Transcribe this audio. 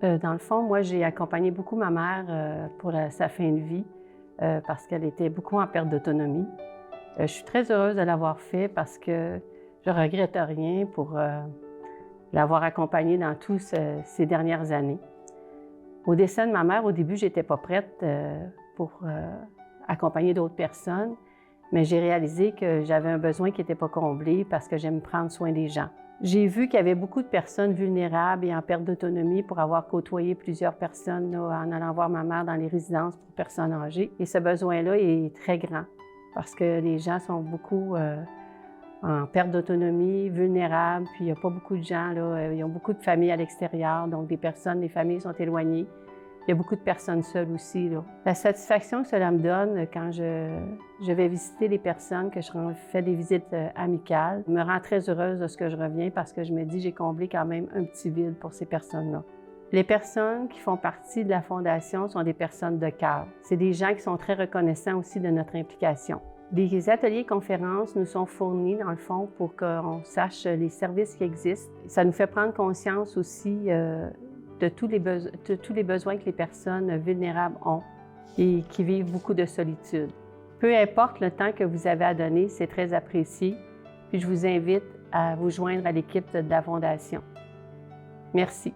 Dans le fond, moi, j'ai accompagné beaucoup ma mère pour sa fin de vie parce qu'elle était beaucoup en perte d'autonomie. Je suis très heureuse de l'avoir fait parce que je ne regrette rien pour l'avoir accompagnée dans toutes ces dernières années. Au décès de ma mère, au début, je n'étais pas prête pour accompagner d'autres personnes, mais j'ai réalisé que j'avais un besoin qui n'était pas comblé parce que j'aime prendre soin des gens. J'ai vu qu'il y avait beaucoup de personnes vulnérables et en perte d'autonomie pour avoir côtoyé plusieurs personnes là, en allant voir ma mère dans les résidences pour personnes âgées. Et ce besoin-là est très grand parce que les gens sont beaucoup en perte d'autonomie, vulnérables, puis il n'y a pas beaucoup de gens, là, ils ont beaucoup de familles à l'extérieur, donc les familles sont éloignées. Il y a beaucoup de personnes seules aussi, là. La satisfaction que cela me donne quand je vais visiter les personnes, que je fais des visites amicales, me rend très heureuse de ce que je reviens parce que je me dis j'ai comblé quand même un petit vide pour ces personnes-là. Les personnes qui font partie de la Fondation sont des personnes de cœur. C'est des gens qui sont très reconnaissants aussi de notre implication. Des ateliers conférences nous sont fournis, dans le fond, pour qu'on sache les services qui existent. Ça nous fait prendre conscience aussi de tous les besoins que les personnes vulnérables ont et qui vivent beaucoup de solitude. Peu importe le temps que vous avez à donner, c'est très apprécié. Puis je vous invite à vous joindre à l'équipe de la Fondation. Merci.